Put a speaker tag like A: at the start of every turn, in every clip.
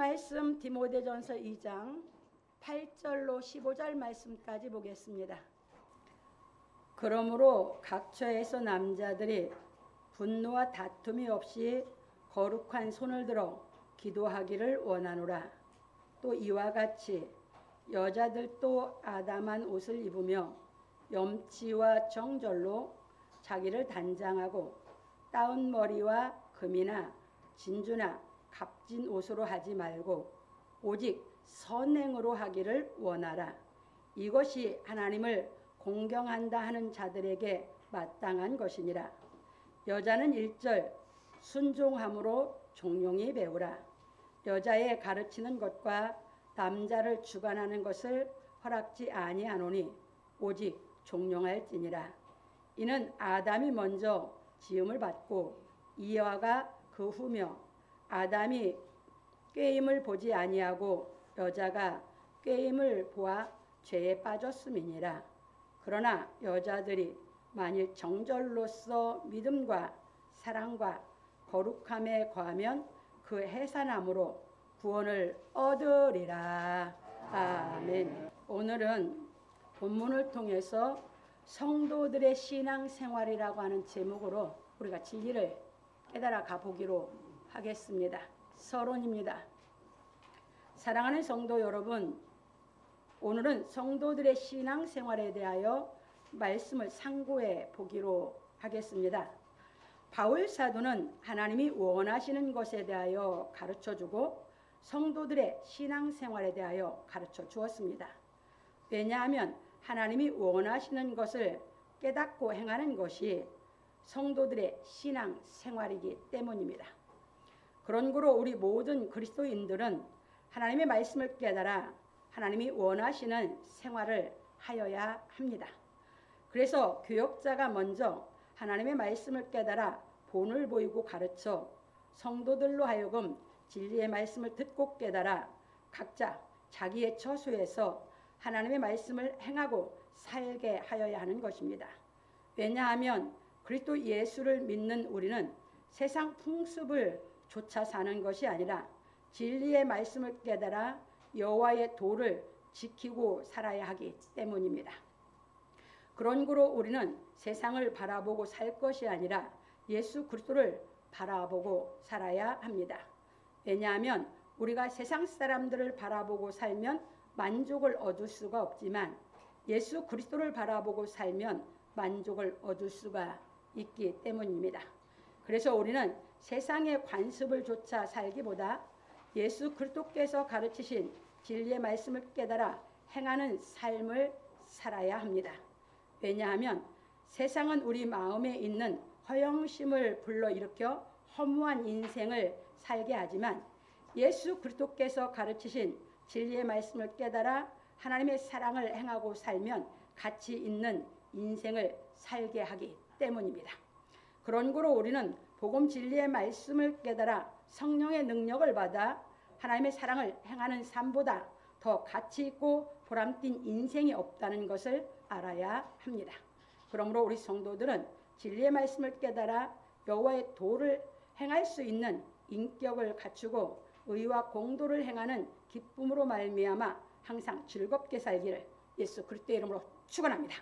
A: 말씀 디모데전서 2장 8절로 15절 말씀까지 보겠습니다. 그러므로 각 처에서 남자들이 분노와 다툼이 없이 거룩한 손을 들어 기도하기를 원하노라. 또 이와 같이 여자들도 아담한 옷을 입으며 염치와 정절로 자기를 단장하고 따은 머리와 금이나 진주나 값진 옷으로 하지 말고 오직 선행으로 하기를 원하라. 이것이 하나님을 공경한다 하는 자들에게 마땅한 것이니라. 여자는 1절 순종함으로 종용히 배우라. 여자의 가르치는 것과 남자를 주관하는 것을 허락지 아니하노니 오직 종용할지니라. 이는 아담이 먼저 지음을 받고 이와가 그 후며 아담이 꾀임을 보지 아니하고 여자가 꾀임을 보아 죄에 빠졌음이니라. 그러나 여자들이 만일 정절로서 믿음과 사랑과 거룩함에 거하면 그 해산함으로 구원을 얻으리라. 아멘. 오늘은 본문을 통해서 성도들의 신앙생활이라고 하는 제목으로 우리가 진리를 깨달아 가보기로 하겠습니다. 서론입니다. 사랑하는 성도 여러분, 오늘은 성도들의 신앙생활에 대하여 말씀을 상고해 보기로 하겠습니다. 바울 사도는 하나님이 원하시는 것에 대하여 가르쳐주고 성도들의 신앙생활에 대하여 가르쳐 주었습니다. 왜냐하면 하나님이 원하시는 것을 깨닫고 행하는 것이 성도들의 신앙생활이기 때문입니다. 그런 거로 우리 모든 그리스도인들은 하나님의 말씀을 깨달아 하나님이 원하시는 생활을 하여야 합니다. 그래서 교역자가 먼저 하나님의 말씀을 깨달아 본을 보이고 가르쳐 성도들로 하여금 진리의 말씀을 듣고 깨달아 각자 자기의 처소에서 하나님의 말씀을 행하고 살게 하여야 하는 것입니다. 왜냐하면 그리스도 예수를 믿는 우리는 세상 풍습을 쫓아 사는 것이 아니라 진리의 말씀을 깨달아 여호와의 도를 지키고 살아야 하기 때문입니다. 그런 거로 우리는 세상을 바라보고 살 것이 아니라 예수 그리스도를 바라보고 살아야 합니다. 왜냐하면 우리가 세상 사람들을 바라보고 살면 만족을 얻을 수가 없지만 예수 그리스도를 바라보고 살면 만족을 얻을 수가 있기 때문입니다. 그래서 우리는 세상의 관습을 쫓아 살기보다 예수 그리스도께서 가르치신 진리의 말씀을 깨달아 행하는 삶을 살아야 합니다. 왜냐하면 세상은 우리 마음에 있는 허영심을 불러일으켜 허무한 인생을 살게 하지만 예수 그리스도께서 가르치신 진리의 말씀을 깨달아 하나님의 사랑을 행하고 살면 가치 있는 인생을 살게 하기 때문입니다. 그런 거로 우리는 복음 진리의 말씀을 깨달아 성령의 능력을 받아 하나님의 사랑을 행하는 삶보다 더 가치 있고 보람띤 인생이 없다는 것을 알아야 합니다. 그러므로 우리 성도들은 진리의 말씀을 깨달아 여호와의 도를 행할 수 있는 인격을 갖추고 의와 공도를 행하는 기쁨으로 말미암아 항상 즐겁게 살기를 예수 그리스도의 이름으로 축원합니다.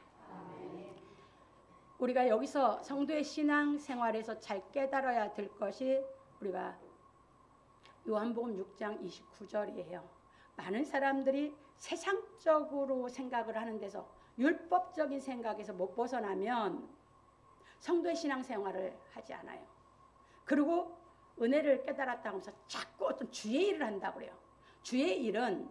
A: 우리가 여기서 성도의 신앙생활에서 잘 깨달아야 될 것이 우리가 요한복음 6장 29절이에요. 많은 사람들이 세상적으로 생각을 하는 데서 율법적인 생각에서 못 벗어나면 성도의 신앙생활을 하지 않아요. 그리고 은혜를 깨달았다고 하면서 자꾸 어떤 주의 일을 한다고 그래요. 주의 일은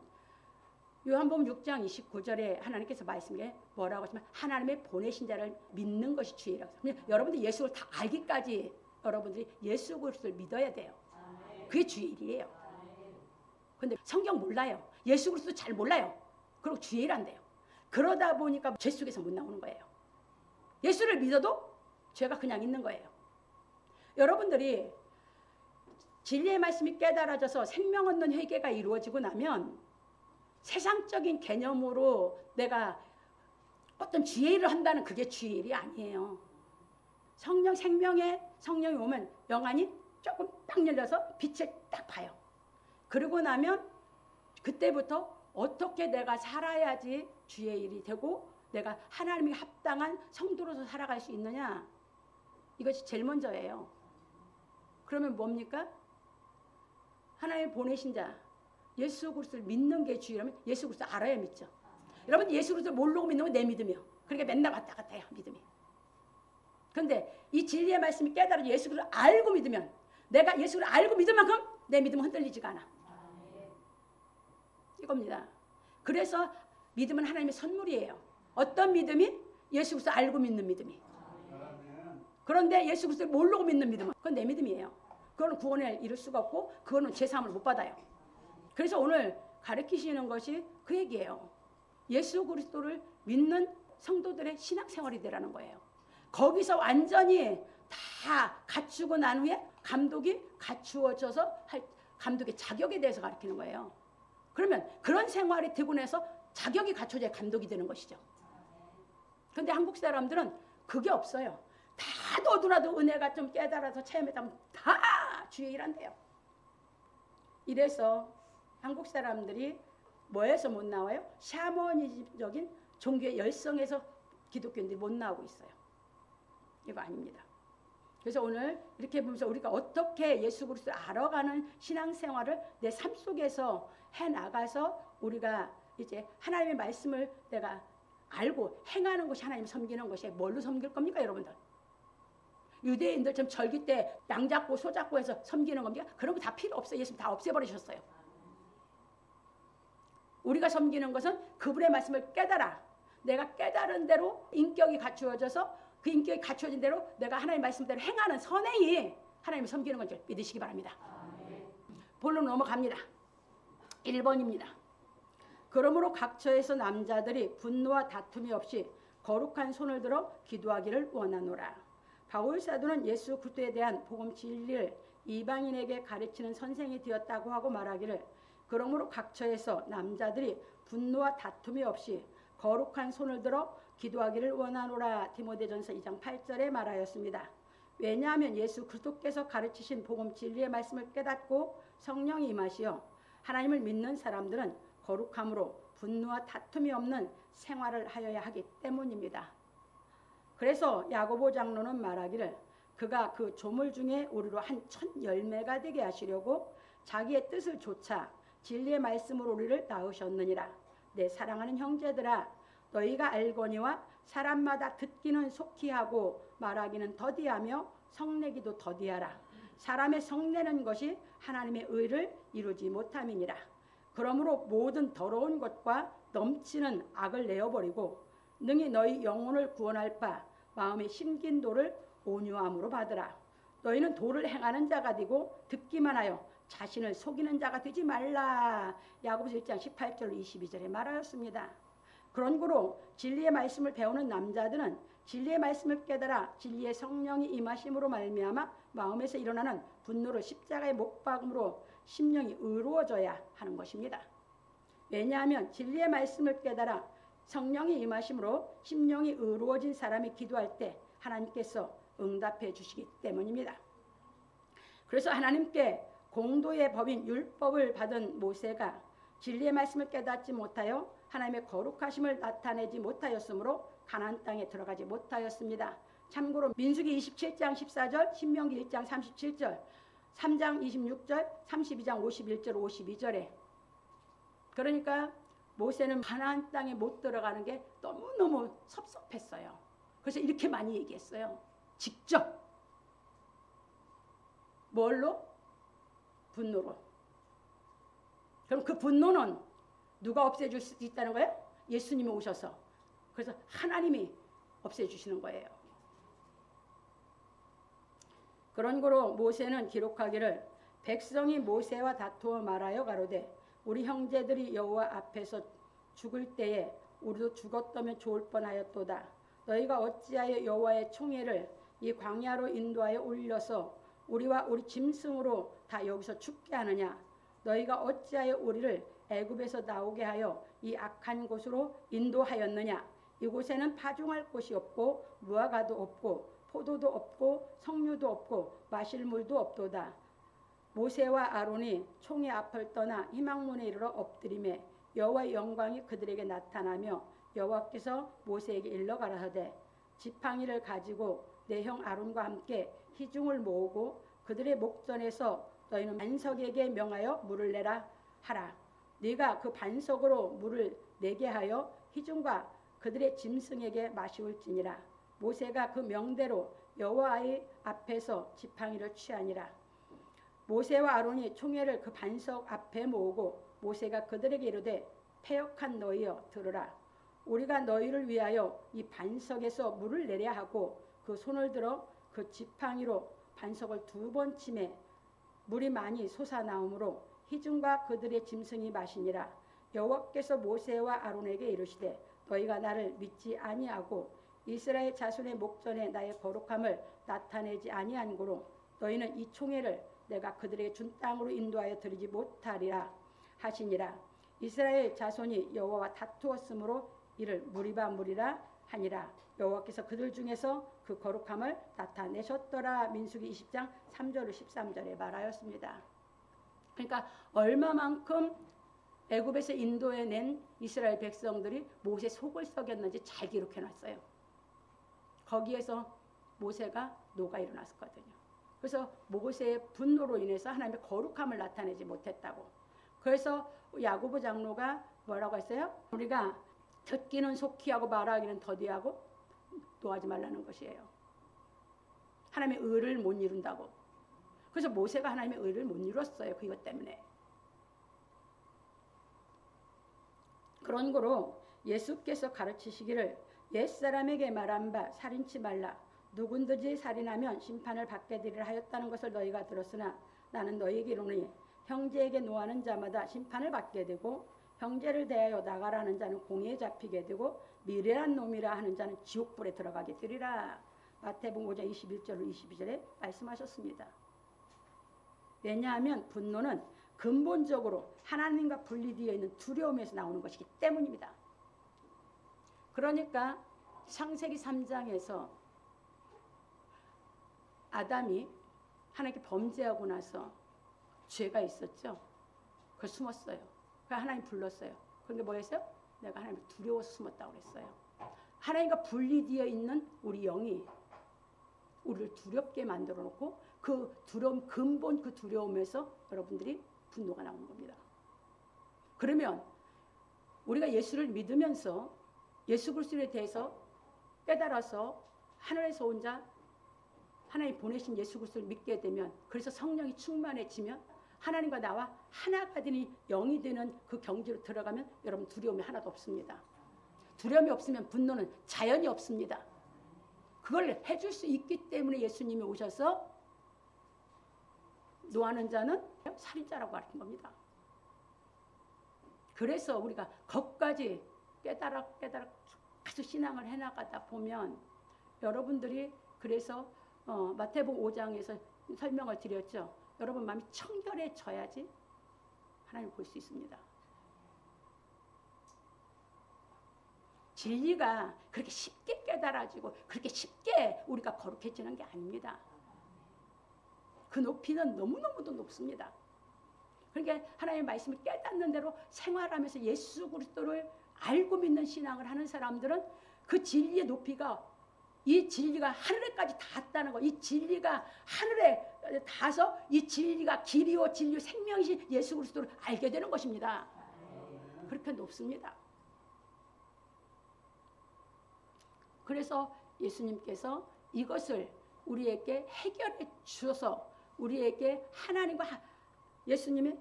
A: 요한복음 6장 29절에 하나님께서 말씀에 뭐라고 하시면 하나님의 보내신 자를 믿는 것이 주의라고 해요. 여러분들이 예수를 다 알기까지 여러분들이 예수 그리스도를 믿어야 돼요. 그게 주의 일이에요. 근데 성경 몰라요. 예수 그리스도 잘 몰라요. 그리고 주의 일 한대요. 그러다 보니까 죄 속에서 못 나오는 거예요. 예수를 믿어도 죄가 그냥 있는 거예요. 여러분들이 진리의 말씀이 깨달아져서 생명 얻는 회개가 이루어지고 나면 세상적인 개념으로 내가 어떤 주의 일을 한다는 그게 주의 일이 아니에요. 성령 생명의 성령이 오면 영안이 조금 딱 열려서 빛을 딱 봐요. 그러고 나면 그때부터 어떻게 내가 살아야지 주의 일이 되고 내가 하나님이 합당한 성도로서 살아갈 수 있느냐. 이것이 제일 먼저예요. 그러면 뭡니까? 하나님 보내신 자 예수 그리스도를 믿는 게 주의라면 예수 그리스도 알아야 믿죠. 여러분 예수 그리스도를 모르고 믿는 건 내 믿음이요. 그러니까 맨날 왔다 갔다 해요. 믿음이. 그런데 이 진리의 말씀이 깨달아 예수 그리스도를 알고 믿으면 내가 예수를 알고 믿을 만큼 내 믿음은 흔들리지가 않아. 이겁니다. 그래서 믿음은 하나님의 선물이에요. 어떤 믿음이? 예수 그리스도 알고 믿는 믿음이. 그런데 예수 그리스도를 모르고 믿는 믿음은 그건 내 믿음이에요. 그거는 구원을 이룰 수가 없고 그거는 죄사함을 못 받아요. 그래서 오늘 가르치시는 것이 그 얘기예요. 예수 그리스도를 믿는 성도들의 신앙생활이 되라는 거예요. 거기서 완전히 다 갖추고 난 후에 감독이 갖추어져서 할 감독의 자격에 대해서 가르치는 거예요. 그러면 그런 생활이 되고 나서 자격이 갖춰져야 감독이 되는 것이죠. 그런데 한국 사람들은 그게 없어요. 다 너도나도 은혜가 좀 깨달아서 체험했다면 다 주의 일한대요. 이래서 한국 사람들이 뭐에서 못 나와요? 샤머니즘적인 종교의 열성에서 기독교인들이 못 나오고 있어요. 이거 아닙니다. 그래서 오늘 이렇게 보면서 우리가 어떻게 예수 그리스도를 알아가는 신앙생활을 내 삶 속에서 해나가서 우리가 이제 하나님의 말씀을 내가 알고 행하는 것이 하나님 섬기는 것이 뭘로 섬길 겁니까 여러분들? 유대인들처럼 절기 때 양 잡고 소 잡고 해서 섬기는 겁니까? 그런 거 다 필요 없어요. 예수님 다 없애버리셨어요. 우리가 섬기는 것은 그분의 말씀을 깨달아 내가 깨달은 대로 인격이 갖추어져서 그 인격이 갖추어진 대로 내가 하나님의 말씀대로 행하는 선행이 하나님을 섬기는 건 줄 믿으시기 바랍니다. 본론 넘어갑니다. 1번입니다. 그러므로 각처에서 남자들이 분노와 다툼이 없이 거룩한 손을 들어 기도하기를 원하노라. 바울 사도는 예수 그리스도에 대한 복음 진리를 이방인에게 가르치는 선생이 되었다고 하고 말하기를 그러므로 각처에서 남자들이 분노와 다툼이 없이 거룩한 손을 들어 기도하기를 원하노라. 디모데전서 2장 8절에 말하였습니다. 왜냐하면 예수 그리스도께서 가르치신 복음 진리의 말씀을 깨닫고 성령이 임하시어 하나님을 믿는 사람들은 거룩함으로 분노와 다툼이 없는 생활을 하여야 하기 때문입니다. 그래서 야고보 장로는 말하기를 그가 그 조물 중에 우리로 한 첫 열매가 되게 하시려고 자기의 뜻을 좇아 진리의 말씀으로 우리를 낳으셨느니라. 내 사랑하는 형제들아 너희가 알거니와 사람마다 듣기는 속히 하고 말하기는 더디하며 성내기도 더디하라. 사람의 성내는 것이 하나님의 의를 이루지 못함이니라. 그러므로 모든 더러운 것과 넘치는 악을 내어버리고 능히 너희 영혼을 구원할 바 마음에 심긴 도를 온유함으로 받으라. 너희는 도를 행하는 자가 되고 듣기만 하여 자신을 속이는 자가 되지 말라. 야고보서 1장 18절 22절에 말하였습니다. 그러므로 진리의 말씀을 배우는 남자들은 진리의 말씀을 깨달아 진리의 성령이 임하심으로 말미암아 마음에서 일어나는 분노를 십자가의 못 박음으로 심령이 의로워져야 하는 것입니다. 왜냐하면 진리의 말씀을 깨달아 성령이 임하심으로 심령이 의로워진 사람이 기도할 때 하나님께서 응답해 주시기 때문입니다. 그래서 하나님께 공도의 법인 율법을 받은 모세가 진리의 말씀을 깨닫지 못하여 하나님의 거룩하심을 나타내지 못하였으므로 가나안 땅에 들어가지 못하였습니다. 참고로 민수기 27장 14절, 신명기 1장 37절, 3장 26절, 32장 51절, 52절에 그러니까 모세는 가나안 땅에 못 들어가는 게 너무너무 섭섭했어요. 그래서 이렇게 많이 얘기했어요. 직접 뭘로? 분노로. 그럼 그 분노는 누가 없애줄 수 있다는 거예요? 예수님이 오셔서. 그래서 하나님이 없애주시는 거예요. 그런 거로 모세는 기록하기를 백성이 모세와 다투어 말하여 가로되 우리 형제들이 여호와 앞에서 죽을 때에 우리도 죽었다면 좋을 뻔하였도다. 너희가 어찌하여 여호와의 총애를 이 광야로 인도하여 올려서 우리와 우리 짐승으로 다 여기서 죽게 하느냐. 너희가 어찌하여 우리를 애굽에서 나오게 하여 이 악한 곳으로 인도하였느냐. 이곳에는 파종할 곳이 없고 무화과도 없고 포도도 없고 석류도 없고 마실 물도 없도다. 모세와 아론이 총회 앞을 떠나 희망문에 이르러 엎드리매 여호와의 영광이 그들에게 나타나며 여호와께서 모세에게 일러 가라사대 지팡이를 가지고 내 형 아론과 함께 희중을 모으고 그들의 목전에서 너희는 반석에게 명하여 물을 내라 하라. 네가 그 반석으로 물을 내게 하여 희중과 그들의 짐승에게 마시울지니라. 모세가 그 명대로 여호와의 앞에서 지팡이를 취하니라. 모세와 아론이 총회를 그 반석 앞에 모으고 모세가 그들에게 이르되 패역한 너희여 들으라. 우리가 너희를 위하여 이 반석에서 물을 내려 하고 그 손을 들어 그 지팡이로 반석을 2번 치매 물이 많이 솟아나오므로 희중과 그들의 짐승이 마시니라. 여호와께서 모세와 아론에게 이르시되 너희가 나를 믿지 아니하고 이스라엘 자손의 목전에 나의 거룩함을 나타내지 아니한 고로 너희는 이 총회를 내가 그들에게 준 땅으로 인도하여 드리지 못하리라 하시니라. 이스라엘 자손이 여호와와 다투었으므로 이를 무리바 무리라 하니라. 여호와께서 그들 중에서 그 거룩함을 나타내셨더라. 민수기 20장 3절 13절에 말하였습니다. 그러니까 얼마만큼 애굽에서 인도해낸 이스라엘 백성들이 모세 속을 썩였는지 잘 기록해놨어요. 거기에서 모세가 노가 일어났거든요. 그래서 모세의 분노로 인해서 하나님의 거룩함을 나타내지 못했다고. 그래서 야고보 장로가 뭐라고 했어요? 우리가 듣기는 속히 하고 말하기는 더디하고 노하지 말라는 것이에요. 하나님의 의를 못 이룬다고. 그래서 모세가 하나님의 의를 못 이뤘어요. 그것 때문에. 그런 거로 예수께서 가르치시기를 옛사람에게 말한 바 살인치 말라. 누군든지 살인하면 심판을 받게 되리라 하였다는 것을 너희가 들었으나 나는 너희에게 이르노니 형제에게 노하는 자마다 심판을 받게 되고 형제를 대하여 나가라는 자는 공의에 잡히게 되고 미련한 놈이라 하는 자는 지옥불에 들어가게 되리라. 마태복음 5장 21절로 22절에 말씀하셨습니다. 왜냐하면 분노는 근본적으로 하나님과 분리되어 있는 두려움에서 나오는 것이기 때문입니다. 그러니까 창세기 3장에서 아담이 하나님께 범죄하고 나서 죄가 있었죠. 그걸 숨었어요. 그러니까 하나님 불렀어요. 그런데 뭐였어요? 내가 하나님을 두려워서 숨었다고 그랬어요. 하나님과 분리되어 있는 우리 영이 우리를 두렵게 만들어 놓고 그 두려움, 근본 그 두려움에서 여러분들이 분노가 나오는 겁니다. 그러면 우리가 예수를 믿으면서 예수 그리스도에 대해서 깨달아서 하늘에서 온 자 하나님 보내신 예수 그리스도를 믿게 되면, 그래서 성령이 충만해지면 하나님과 나와 하나가 되는 영이 되는 그 경지로 들어가면 여러분 두려움이 하나도 없습니다. 두려움이 없으면 분노는 자연히 없습니다. 그걸 해줄 수 있기 때문에 예수님이 오셔서 노하는 자는 살인자라고 가르친 겁니다. 그래서 우리가 거기까지 깨달아 계속 신앙을 해나가다 보면 여러분들이 그래서 마태복음 5장에서 설명을 드렸죠. 여러분 마음이 청결해져야지 하나님을 볼 수 있습니다. 진리가 그렇게 쉽게 깨달아지고 그렇게 쉽게 우리가 거룩해지는 게 아닙니다. 그 높이는 너무너무도 높습니다. 그러니까 하나님의 말씀을 깨닫는 대로 생활하면서 예수 그리스도를 알고 믿는 신앙을 하는 사람들은 그 진리의 높이가, 이 진리가 하늘에까지 닿았다는 거, 이 진리가 하늘에 닿아서 이 진리가 길이요 진리요 생명이신 예수 그리스도를 알게 되는 것입니다. 그렇게 높습니다. 그래서 예수님께서 이것을 우리에게 해결해 주셔서 우리에게 하나님과 예수님이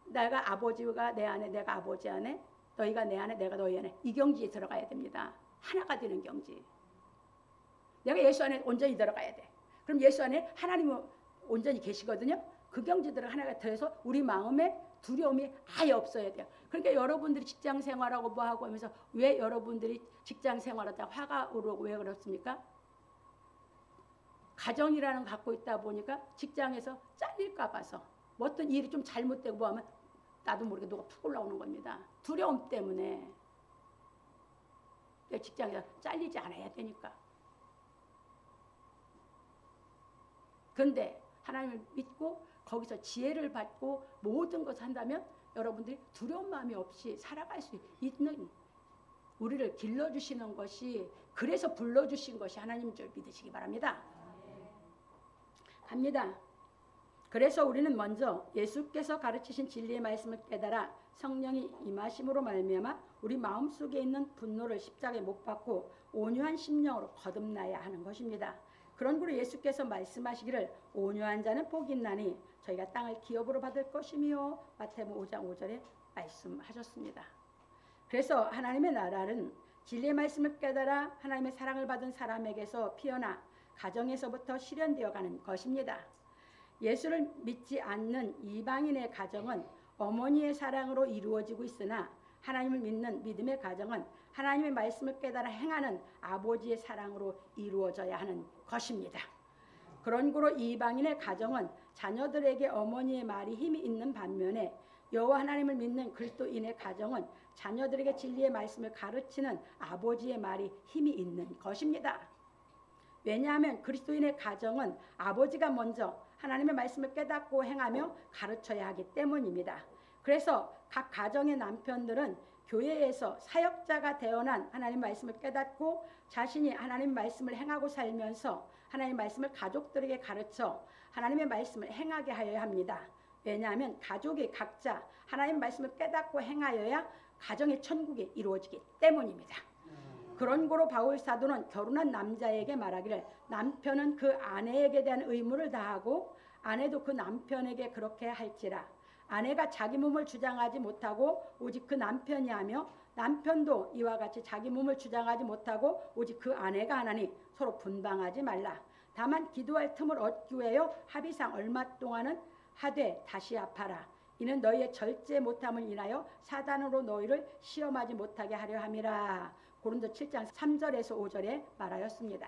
A: 내가 아버지가 내 안에 내가 아버지 안에 너희가 내 안에 내가 너희 안에 이 경지에 들어가야 됩니다. 하나가 되는 경지. 내가 예수 안에 온전히 들어가야 돼. 그럼 예수 안에 하나님이 온전히 계시거든요. 그 경지 들어가 하나가 돼서 우리 마음에 두려움이 아예 없어야 돼요. 그러니까 여러분들이 직장 생활하고 뭐하고 하면서 왜 여러분들이 직장 생활하다 화가 오르고 왜 그렇습니까? 가정이라는 거 갖고 있다 보니까 직장에서 잘릴까 봐서 뭐 어떤 일이 좀 잘못되고 뭐 하면 나도 모르게 누가 푹 올라오는 겁니다. 두려움 때문에. 내 직장에서 잘리지 않아야 되니까. 그런데 하나님을 믿고 거기서 지혜를 받고 모든 것을 한다면 여러분들이 두려운 마음이 없이 살아갈 수 있는, 우리를 길러주시는 것이, 그래서 불러주신 것이 하나님인 줄 믿으시기 바랍니다. 갑니다. 그래서 우리는 먼저 예수께서 가르치신 진리의 말씀을 깨달아 성령이 임하심으로 말미암아 우리 마음속에 있는 분노를 십자가에 못 박고 온유한 심령으로 거듭나야 하는 것입니다. 그런고로 예수께서 말씀하시기를 온유한 자는 복이 있나니 저희가 땅을 기업으로 받을 것이며 마태복음 5장 5절에 말씀하셨습니다. 그래서 하나님의 나라는 진리의 말씀을 깨달아 하나님의 사랑을 받은 사람에게서 피어나 가정에서부터 실현되어 가는 것입니다. 예수를 믿지 않는 이방인의 가정은 어머니의 사랑으로 이루어지고 있으나 하나님을 믿는 믿음의 가정은 하나님의 말씀을 깨달아 행하는 아버지의 사랑으로 이루어져야 하는 것입니다. 그런고로 이방인의 가정은 자녀들에게 어머니의 말이 힘이 있는 반면에 여호와 하나님을 믿는 그리스도인의 가정은 자녀들에게 진리의 말씀을 가르치는 아버지의 말이 힘이 있는 것입니다. 왜냐하면 그리스도인의 가정은 아버지가 먼저 하나님의 말씀을 깨닫고 행하며 가르쳐야 하기 때문입니다. 그래서 각 가정의 남편들은 교회에서 사역자가 되어난 하나님 말씀을 깨닫고 자신이 하나님 말씀을 행하고 살면서 하나님 말씀을 가족들에게 가르쳐 하나님의 말씀을 행하게 하여야 합니다. 왜냐하면 가족이 각자 하나님 말씀을 깨닫고 행하여야 가정의 천국이 이루어지기 때문입니다. 그런고로 바울 사도는 결혼한 남자에게 말하기를 남편은 그 아내에게 대한 의무를 다하고 아내도 그 남편에게 그렇게 할지라. 아내가 자기 몸을 주장하지 못하고 오직 그 남편이 하며 남편도 이와 같이 자기 몸을 주장하지 못하고 오직 그 아내가 하나니 서로 분방하지 말라. 다만 기도할 틈을 얻기 위하여 합의상 얼마 동안은 하되 다시 아파라. 이는 너희의 절제 못함을 인하여 사단으로 너희를 시험하지 못하게 하려 함이라. 고린도 7장 3절에서 5절에 말하였습니다.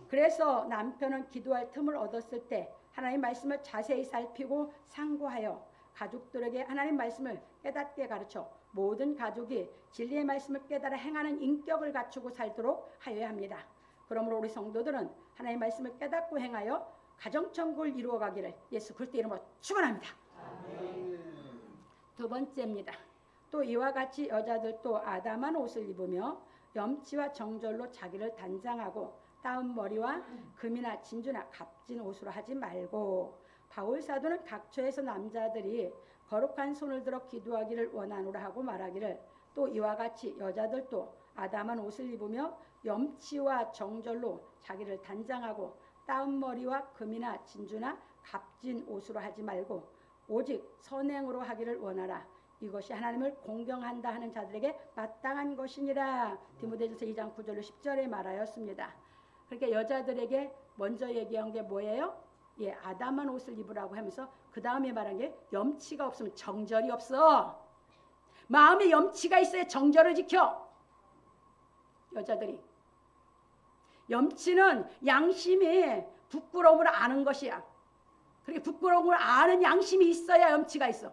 A: 그래서 남편은 기도할 틈을 얻었을 때 하나님 말씀을 자세히 살피고 상고하여 가족들에게 하나님 말씀을 깨닫게 가르쳐 모든 가족이 진리의 말씀을 깨달아 행하는 인격을 갖추고 살도록 하여야 합니다. 그러므로 우리 성도들은 하나님 말씀을 깨닫고 행하여 가정천국을 이루어가기를 예수 그리스도 이름으로 축원합니다. 두 번째입니다. 또 이와 같이 여자들도 아담한 옷을 입으며 염치와 정절로 자기를 단장하고 따은 머리와 금이나 진주나 값진 옷으로 하지 말고, 바울 사도는 각처에서 남자들이 거룩한 손을 들어 기도하기를 원하노라 하고 말하기를 또 이와 같이 여자들도 아담한 옷을 입으며 염치와 정절로 자기를 단장하고 따은 머리와 금이나 진주나 값진 옷으로 하지 말고 오직 선행으로 하기를 원하라. 이것이 하나님을 공경한다 하는 자들에게 마땅한 것이니라. 디모데전서 2장 9절로 10절에 말하였습니다. 그러니까 여자들에게 먼저 얘기한 게 뭐예요? 예, 아담한 옷을 입으라고 하면서 그 다음에 말한 게 염치가 없으면 정절이 없어. 마음에 염치가 있어야 정절을 지켜. 여자들이. 염치는 양심이 부끄러움을 아는 것이야. 그렇게 부끄러움을 아는 양심이 있어야 염치가 있어.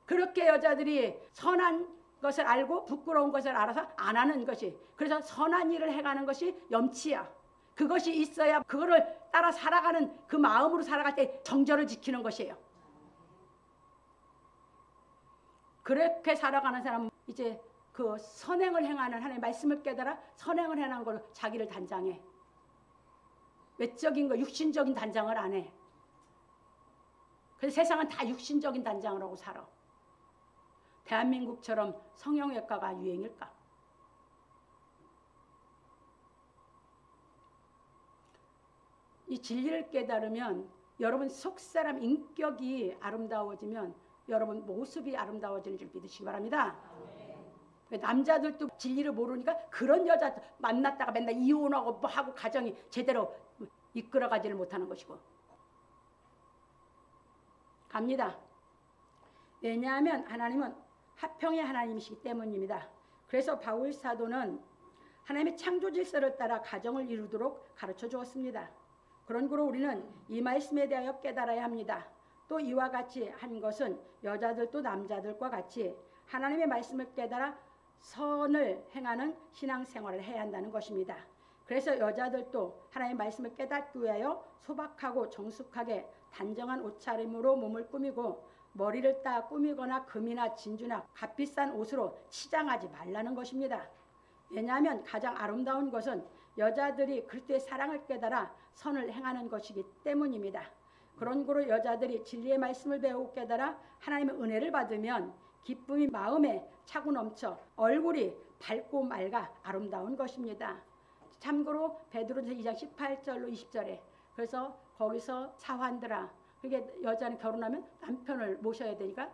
A: 그렇게 여자들이 선한 것을 알고 부끄러운 것을 알아서 안 하는 것이, 그래서 선한 일을 해가는 것이 염치야. 그것이 있어야 그거를 따라 살아가는 그 마음으로 살아갈 때 정절을 지키는 것이에요. 그렇게 살아가는 사람은 이제 그 선행을 행하는 하나님의 말씀을 깨달아 선행을 행하는 걸로 자기를 단장해. 외적인 거 육신적인 단장을 안 해. 그래서 세상은 다 육신적인 단장을 하고 살아. 대한민국처럼 성형외과가 유행일까? 이 진리를 깨달으면 여러분 속사람 인격이 아름다워지면 여러분 모습이 아름다워지는 줄 믿으시기 바랍니다. 남자들도 진리를 모르니까 그런 여자 만났다가 맨날 이혼하고 뭐 하고 가정이 제대로 이끌어가지를 못하는 것이고. 갑니다. 왜냐하면 하나님은 화평의 하나님이시기 때문입니다. 그래서 바울 사도는 하나님의 창조 질서를 따라 가정을 이루도록 가르쳐 주었습니다. 그런고로 우리는 이 말씀에 대하여 깨달아야 합니다. 또 이와 같이 한 것은 여자들도 남자들과 같이 하나님의 말씀을 깨달아 선을 행하는 신앙생활을 해야 한다는 것입니다. 그래서 여자들도 하나님의 말씀을 깨닫기 위하여 소박하고 정숙하게 단정한 옷차림으로 몸을 꾸미고 머리를 따 꾸미거나 금이나 진주나 값비싼 옷으로 치장하지 말라는 것입니다. 왜냐하면 가장 아름다운 것은 여자들이 그리스도의 사랑을 깨달아 선을 행하는 것이기 때문입니다. 그런 거로 여자들이 진리의 말씀을 배우고 깨달아 하나님의 은혜를 받으면 기쁨이 마음에 차고 넘쳐 얼굴이 밝고 맑아 아름다운 것입니다. 참고로 베드로전서 2장 18절로 20절에 그래서 거기서 사환들아, 그게 여자는 결혼하면 남편을 모셔야 되니까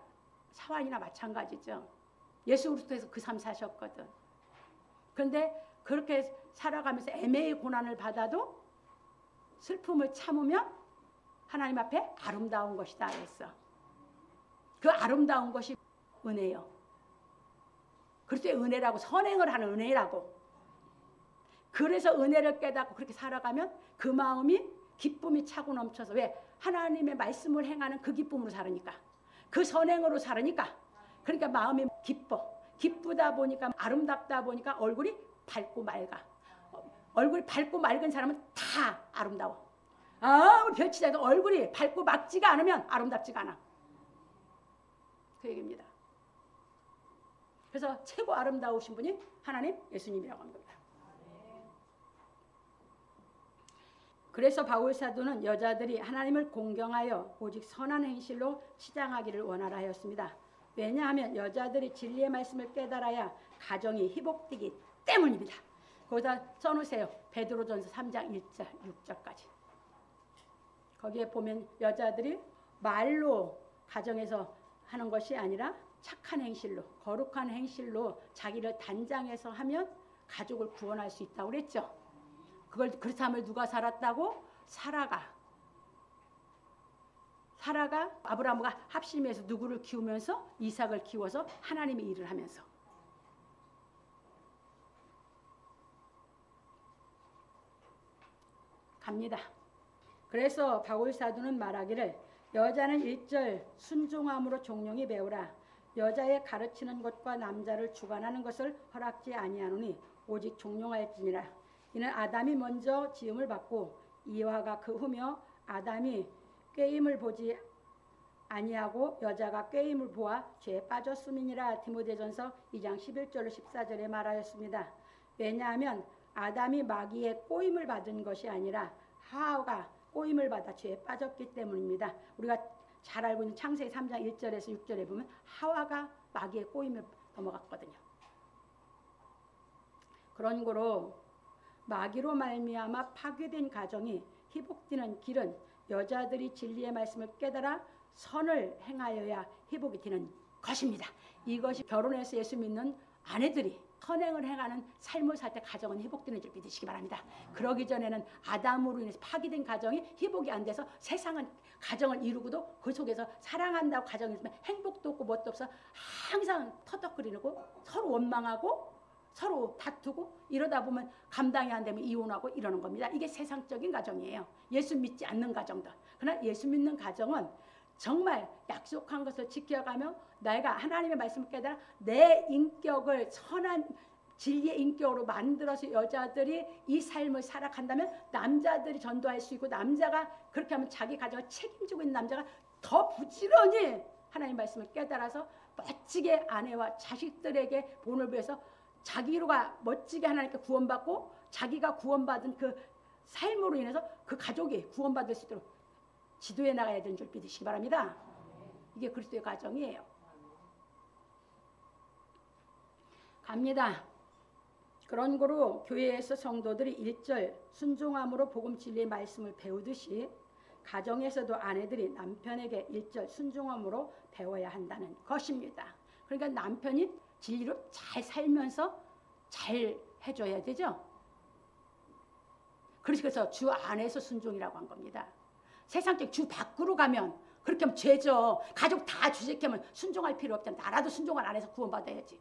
A: 사환이나 마찬가지죠. 예수 그리스도에서 그 삶 사셨거든. 그런데 그렇게 살아가면서 애매히 고난을 받아도 슬픔을 참으면 하나님 앞에 아름다운 것이다 그랬어. 그 아름다운 것이 은혜요. 그리스도의 은혜라고, 선행을 하는 은혜라고. 그래서 은혜를 깨닫고 그렇게 살아가면 그 마음이 기쁨이 차고 넘쳐서, 왜? 하나님의 말씀을 행하는 그 기쁨으로 살으니까, 그 선행으로 살으니까, 그러니까 마음이 기쁘다 보니까, 아름답다 보니까 얼굴이 밝고 맑아. 얼굴이 밝고 맑은 사람은 다 아름다워. 우리 별치자도 얼굴이 밝고 맑지가 않으면 아름답지가 않아. 그 얘기입니다. 그래서 최고 아름다우신 분이 하나님 예수님이라고 하는 겁니다. 그래서 바울 사도는 여자들이 하나님을 공경하여 오직 선한 행실로 치장하기를 원하라 하였습니다. 왜냐하면 여자들이 진리의 말씀을 깨달아야 가정이 회복되기 때문입니다. 거기다 써놓으세요. 베드로전서 3장 1절 6절까지. 거기에 보면 여자들이 말로 가정에서 하는 것이 아니라 착한 행실로, 거룩한 행실로 자기를 단장해서 하면 가족을 구원할 수 있다고 그랬죠. 그걸 그 삶을 누가 살았다고? 사라가 아브라함과 합심해서 누구를 키우면서? 이삭을 키워서 하나님의 일을 하면서. 갑니다. 그래서 바울 사도는 말하기를 여자는 1절 순종함으로 종용히 배우라. 여자의 가르치는 것과 남자를 주관하는 것을 허락지 아니하노니 오직 종용할지니라. 이는 아담이 먼저 지음을 받고 이와가 그 후며 아담이 꾀임을 보지 아니하고 여자가 꾀임을 보아 죄에 빠졌음이니라. 디모데전서 2장 11절로 14절에 말하였습니다. 왜냐하면 아담이 마귀의 꼬임을 받은 것이 아니라 하와가 꼬임을 받아 죄에 빠졌기 때문입니다. 우리가 잘 알고 있는 창세기 3장 1절에서 6절에 보면 하와가 마귀의 꼬임을 넘어갔거든요. 그런 거로 마귀로 말미암아 파괴된 가정이 회복되는 길은 여자들이 진리의 말씀을 깨달아 선을 행하여야 회복이 되는 것입니다. 이것이 결혼해서 예수 믿는 아내들이 선행을 행하는 삶을 살 때 가정은 회복되는 줄 믿으시기 바랍니다. 그러기 전에는 아담으로 인해서 파괴된 가정이 회복이 안 돼서 세상은 가정을 이루고도 그 속에서 사랑한다고 가정이 있으면 행복도 없고 뭣도 없어 항상 터덕거리고 서로 원망하고 서로 다투고 이러다 보면 감당이 안 되면 이혼하고 이러는 겁니다. 이게 세상적인 가정이에요. 예수 믿지 않는 가정들. 그러나 예수 믿는 가정은 정말 약속한 것을 지켜가며 내가 하나님의 말씀을 깨달아 내 인격을 선한 진리의 인격으로 만들어서 여자들이 이 삶을 살아간다면 남자들이 전도할 수 있고, 남자가 그렇게 하면 자기 가정을 책임지고 있는 남자가 더 부지런히 하나님의 말씀을 깨달아서 멋지게 아내와 자식들에게 본을 위해서 자기로가 멋지게 하나님께 구원받고 자기가 구원받은 그 삶으로 인해서 그 가족이 구원받을 수 있도록 지도해 나가야 되는 줄 믿으시기 바랍니다. 이게 그리스도의 가정이에요. 갑니다. 그런 거로 교회에서 성도들이 1절 순종함으로 복음 진리의 말씀을 배우듯이 가정에서도 아내들이 남편에게 1절 순종함으로 배워야 한다는 것입니다. 그러니까 남편이 진리로 잘 살면서 잘 해줘야 되죠. 그래서 주 안에서 순종이라고 한 겁니다. 세상적 주 밖으로 가면 그렇게 하면 죄죠. 가족 다 주식하면 순종할 필요 없잖아. 나라도 순종을 안 해서 구원받아야지.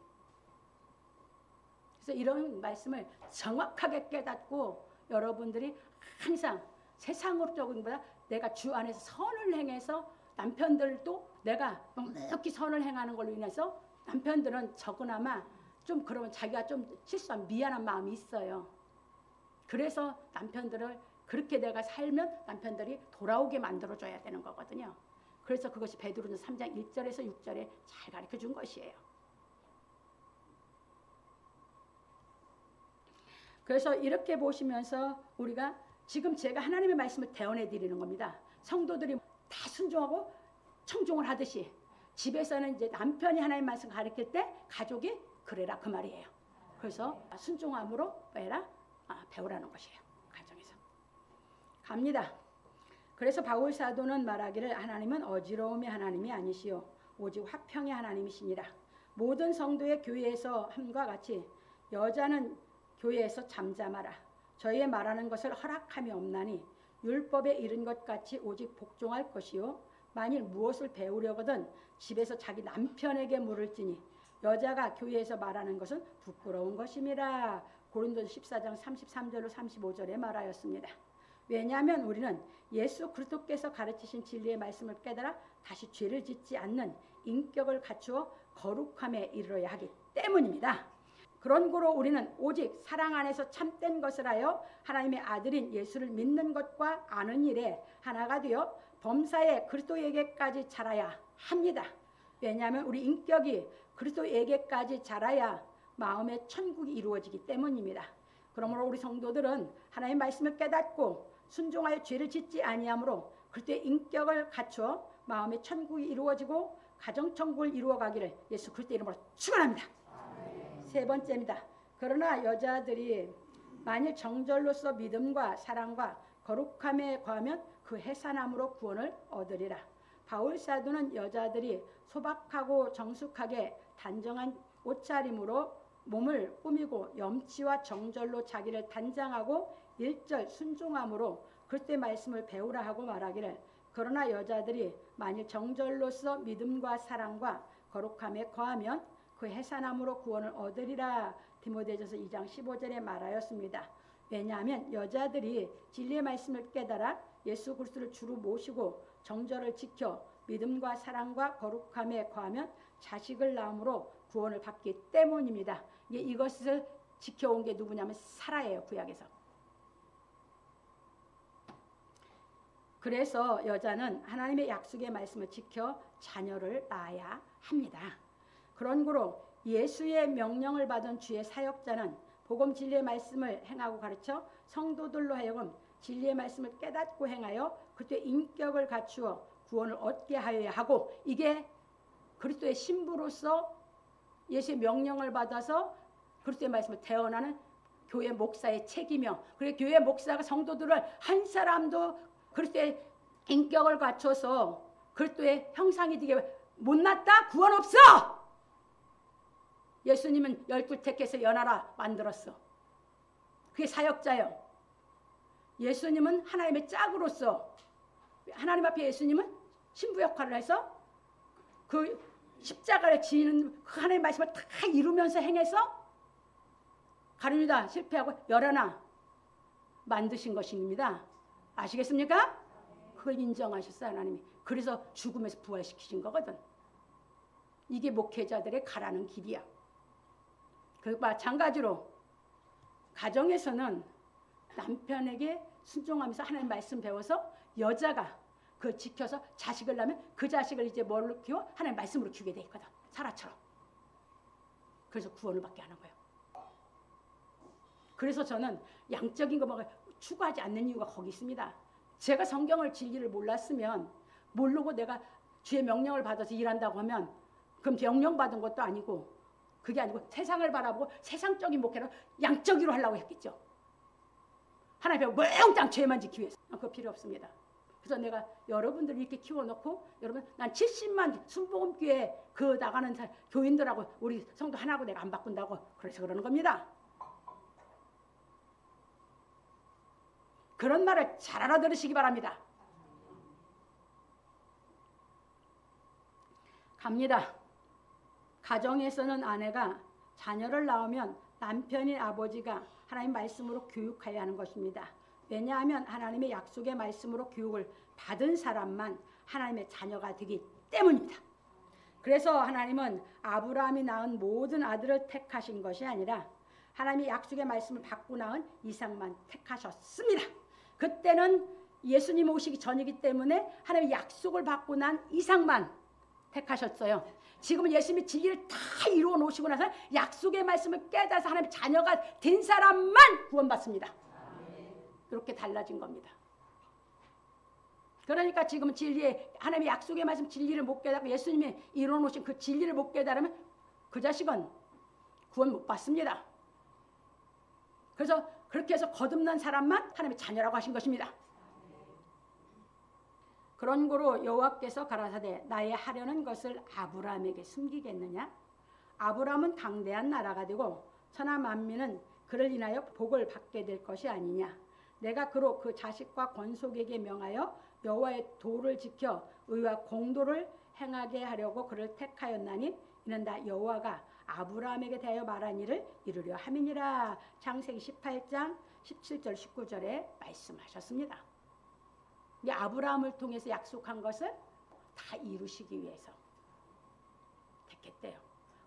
A: 그래서 이런 말씀을 정확하게 깨닫고 여러분들이 항상 세상적인 것보다 내가 주 안에서 선을 행해서 남편들도 내가 넉넉히 선을 행하는 걸로 인해서 남편들은 적으나마 좀 그러면 자기가 좀 실수한 미안한 마음이 있어요. 그래서 남편들을 그렇게 내가 살면 남편들이 돌아오게 만들어줘야 되는 거거든요. 그래서 그것이 베드로전서 3장 1절에서 6절에 잘 가르쳐준 것이에요. 그래서 이렇게 보시면서 우리가 지금 제가 하나님의 말씀을 대언해 드리는 겁니다. 성도들이 다 순종하고 청종을 하듯이 집에서는 이제 남편이 하나님 말씀 가르칠 때 가족이 그래라 그 말이에요. 그래서 순종함으로 뭐해라? 배우라는 것이에요. 가정에서. 갑니다. 그래서 바울 사도는 말하기를 하나님은 어지러움의 하나님이 아니시오 오직 화평의 하나님이시니라. 모든 성도의 교회에서 함과 같이 여자는 교회에서 잠잠하라. 저희의 말하는 것을 허락함이 없나니 율법에 이른 것 같이 오직 복종할 것이요 만일 무엇을 배우려거든 집에서 자기 남편에게 물을지니 여자가 교회에서 말하는 것은 부끄러운 것임이라. 고린도서 14장 33절로 35절에 말하였습니다. 왜냐하면 우리는 예수 그리스도께서 가르치신 진리의 말씀을 깨달아 다시 죄를 짓지 않는 인격을 갖추어 거룩함에 이르러야 하기 때문입니다. 그런 고로 우리는 오직 사랑 안에서 참된 것을 하여 하나님의 아들인 예수를 믿는 것과 아는 일에 하나가 되어 범사에 그리스도에게까지 자라야 합니다. 왜냐하면 우리 인격이 그리스도에게까지 자라야 마음의 천국이 이루어지기 때문입니다. 그러므로 우리 성도들은 하나님의 말씀을 깨닫고 순종하여 죄를 짓지 아니하므로 그리스도의 인격을 갖추어 마음의 천국이 이루어지고 가정천국을 이루어가기를 예수 그리스도의 이름으로 축원합니다. 세 번째입니다. 그러나 여자들이 만일 정절로서 믿음과 사랑과 거룩함에 거하면 그 해산함으로 구원을 얻으리라. 바울 사도는 여자들이 소박하고 정숙하게 단정한 옷차림으로 몸을 꾸미고 염치와 정절로 자기를 단장하고 일절 순종함으로 그리스도의 말씀을 배우라 하고 말하기를 그러나 여자들이 만일 정절로서 믿음과 사랑과 거룩함에 거하면 그 해산함으로 구원을 얻으리라. 디모데전서 2장 15절에 말하였습니다. 왜냐하면 여자들이 진리의 말씀을 깨달아 예수 그리스도를 주로 모시고 정절을 지켜 믿음과 사랑과 거룩함에 거하면 자식을 낳음으로 구원을 받기 때문입니다. 이것을 지켜온 게 누구냐면 사라예요. 구약에서. 그래서 여자는 하나님의 약속의 말씀을 지켜 자녀를 낳아야 합니다. 그런 고로 예수의 명령을 받은 주의 사역자는 복음 진리의 말씀을 행하고 가르쳐 성도들로 하여금 진리의 말씀을 깨닫고 행하여 그리스도의 인격을 갖추어 구원을 얻게 하여야 하고 이게 그리스도의 신부로서 예수의 명령을 받아서 그리스도의 말씀을 대언하는 교회 목사의 책이며 그리고 교회 목사가 성도들을 한 사람도 그리스도의 인격을 갖춰서 그리스도의 형상이 되게 못났다? 구원 없어! 예수님은 12 택해서 연하라 만들었어. 그게 사역자요. 예수님은 하나님의 짝으로서 하나님 앞에 예수님은 신부 역할을 해서 그 십자가를 지는 그 하나님의 말씀을 다 이루면서 행해서 가룟유다 실패하고 열하나 만드신 것입니다. 아시겠습니까? 그걸 인정하셨어요. 하나님이. 그래서 죽음에서 부활시키신 거거든. 이게 목회자들의 가라는 길이야. 그 마찬가지로 가정에서는 남편에게 순종하면서 하나님 말씀 배워서 여자가 그 지켜서 자식을 낳으면 그 자식을 이제 뭘로 키워? 하나님 말씀으로 키우게 돼 있거든. 사라처럼. 그래서 구원을 받게 하는 거예요. 그래서 저는 양적인 것만 추구하지 않는 이유가 거기 있습니다. 제가 성경을 진리를 몰랐으면 모르고 내가 주의 명령을 받아서 일한다고 하면 그럼 명령 받은 것도 아니고 그게 아니고 세상을 바라보고 세상적인 목회를 양적으로 하려고 했겠죠. 하나님 앞에 몽땅 죄만 지키기 위해서. 그거 필요 없습니다. 그래서 내가 여러분들 이렇게 키워놓고 여러분 난 70만 순복음교회 그 나가는 교인들하고 우리 성도 하나고 내가 안 바꾼다고 그래서 그러는 겁니다. 그런 말을 잘 알아들으시기 바랍니다. 갑니다. 가정에서는 아내가 자녀를 낳으면 남편인 아버지가 하나님 말씀으로 교육해야 하는 것입니다. 왜냐하면 하나님의 약속의 말씀으로 교육을 받은 사람만 하나님의 자녀가 되기 때문입니다. 그래서 하나님은 아브라함이 낳은 모든 아들을 택하신 것이 아니라 하나님의 약속의 말씀을 받고 나은 이삭만 택하셨습니다. 그때는 예수님 오시기 전이기 때문에 하나님의 약속을 받고 난 이삭만 택하셨어요. 지금은 예수님이 진리를 다 이루어 놓으시고 나서 약속의 말씀을 깨달아서 하나님의 자녀가 된 사람만 구원받습니다. 그렇게 달라진 겁니다. 그러니까 지금 진리의 하나님의 약속의 말씀 진리를 못 깨닫고 예수님이 이루어 놓으신 그 진리를 못 깨달으면 그 자식은 구원 못 받습니다. 그래서 그렇게 해서 거듭난 사람만 하나님의 자녀라고 하신 것입니다. 그런 고로 여호와께서 가라사대 나의 하려는 것을 아브라함에게 숨기겠느냐? 아브라함은 강대한 나라가 되고 천하 만민은 그를 인하여 복을 받게 될 것이 아니냐? 내가 그로 그 자식과 권속에게 명하여 여호와의 도를 지켜 의와 공도를 행하게 하려고 그를 택하였나니 이는 다 여호와가 아브라함에게 대하여 말한 일을 이루려 함이니라. 창세기 18장 17절 19절에 말씀하셨습니다. 이 아브라함을 통해서 약속한 것을 다 이루시기 위해서 택했대요.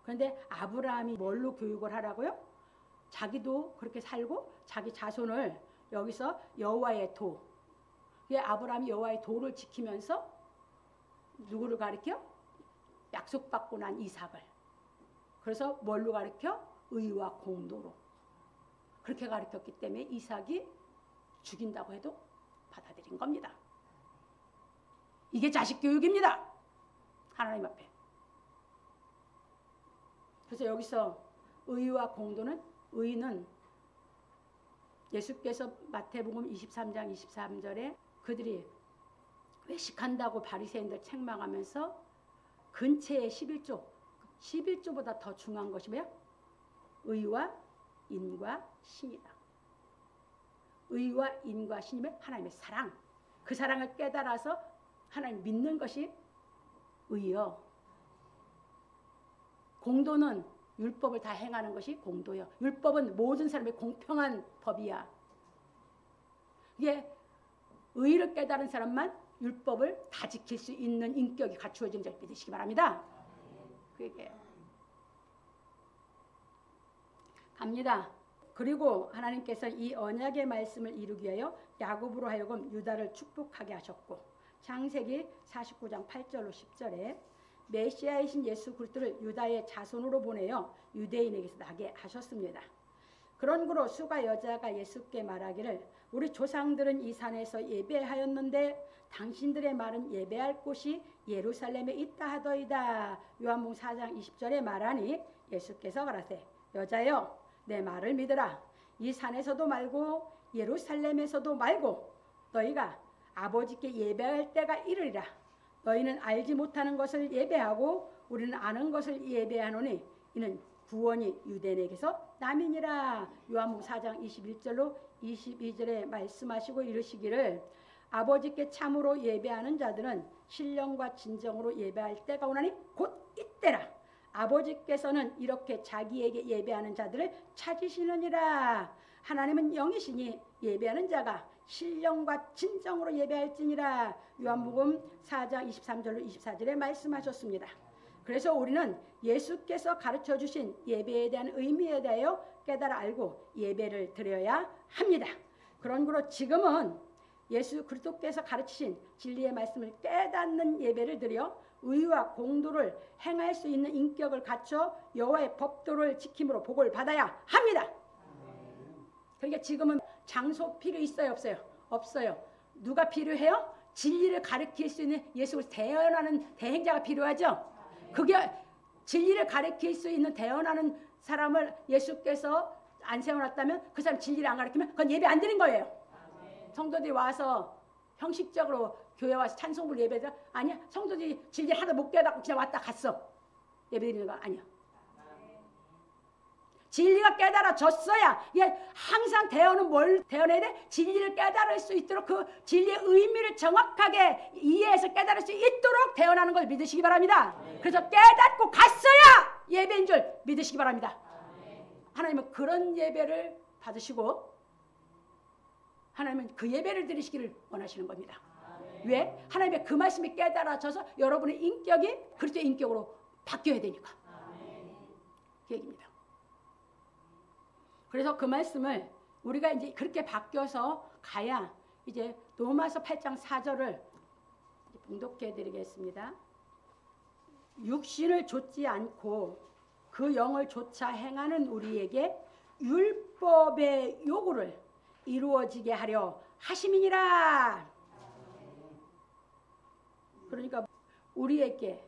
A: 그런데 아브라함이 뭘로 교육을 하라고요? 자기도 그렇게 살고 자기 자손을 여기서 여호와의 도, 아브라함이 여호와의 도를 지키면서 누구를 가리켜? 약속받고 난 이삭을. 그래서 뭘로 가리켜? 의와 공도로. 그렇게 가르쳤기 때문에 이삭이 죽인다고 해도 받아들인 겁니다. 이게 자식 교육입니다. 하나님 앞에. 그래서 여기서 의와 공도는, 의는 예수께서 마태복음 23장 23절에 그들이 외식한다고 바리새인들 책망하면서 근처에 11조보다 더 중요한 것이 뭐야? 의와 인과 신이다. 의와 인과 신이면 하나님의 사랑. 그 사랑을 깨달아서 하나님 믿는 것이 의요. 공도는 율법을 다 행하는 것이 공도요. 율법은 모든 사람의 공평한 법이야. 이게 의를 깨달은 사람만 율법을 다 지킬 수 있는 인격이 갖추어진 줄 믿으시기 바랍니다. 그게 갑니다. 그리고 하나님께서 이 언약의 말씀을 이루기 위하여 야곱으로 하여금 유다를 축복하게 하셨고 창세기 49장 8절로 10절에 메시아이신 예수 그리스도를 유다의 자손으로 보내어 유대인에게서 나게 하셨습니다. 그런 고로 수가 여자가 예수께 말하기를 우리 조상들은 이 산에서 예배하였는데 당신들의 말은 예배할 곳이 예루살렘에 있다 하더이다. 요한복음 4장 20절에 말하니 예수께서 가라사대 여자여 내 말을 믿으라. 이 산에서도 말고 예루살렘에서도 말고 너희가 아버지께 예배할 때가 이르리라. 너희는 알지 못하는 것을 예배하고 우리는 아는 것을 예배하노니 이는 구원이 유대인에게서 남이니라. 요한복음 4장 21절로 22절에 말씀하시고 이르시기를 아버지께 참으로 예배하는 자들은 신령과 진정으로 예배할 때가 오나니 곧 이때라. 아버지께서는 이렇게 자기에게 예배하는 자들을 찾으시느니라. 하나님은 영이시니 예배하는 자가 신령과 진정으로 예배할지니라. 요한복음 4장 23절로 24절에 말씀하셨습니다. 그래서 우리는 예수께서 가르쳐 주신 예배에 대한 의미에 대하여 깨달아 알고 예배를 드려야 합니다. 그런 거로 지금은 예수 그리스도께서 가르치신 진리의 말씀을 깨닫는 예배를 드려 의와 공도를 행할 수 있는 인격을 갖춰 여호와의 법도를 지킴으로 복을 받아야 합니다. 그러니까 지금은 장소 필요 있어요, 없어요? 없어요. 누가 필요해요? 진리를 가르칠 수 있는 예수를 대언하는 대행자가 필요하죠. 그게 진리를 가르칠 수 있는 대언하는 사람을 예수께서 안 세워놨다면 그 사람 진리를 안 가르치면 그건 예배 안 드린 거예요. 성도들이 와서 형식적으로 교회 와서 찬송부를 예배드려? 아니야. 성도들이 진리를 하나도 못 깨닫고 그냥 왔다 갔어. 예배드리는 거 아니야. 진리가 깨달아졌어야. 항상 대언은 뭘 대언해야 돼? 진리를 깨달을 수 있도록 그 진리의 의미를 정확하게 이해해서 깨달을 수 있도록 대언하는 걸 믿으시기 바랍니다. 그래서 깨닫고 갔어야 예배인 줄 믿으시기 바랍니다. 하나님은 그런 예배를 받으시고 하나님은 그 예배를 드리시기를 원하시는 겁니다. 왜? 하나님의 그 말씀이 깨달아져서 여러분의 인격이 그리스도의 인격으로 바뀌어야 되니까. 그 얘기입니다. 그래서 그 말씀을 우리가 이제 그렇게 바뀌어서 가야 이제 로마서 8장 4절을 봉독해 드리겠습니다. 육신을 좇지 않고 그 영을 좇아 행하는 우리에게 율법의 요구를 이루어지게 하려 하심이니라. 그러니까 우리에게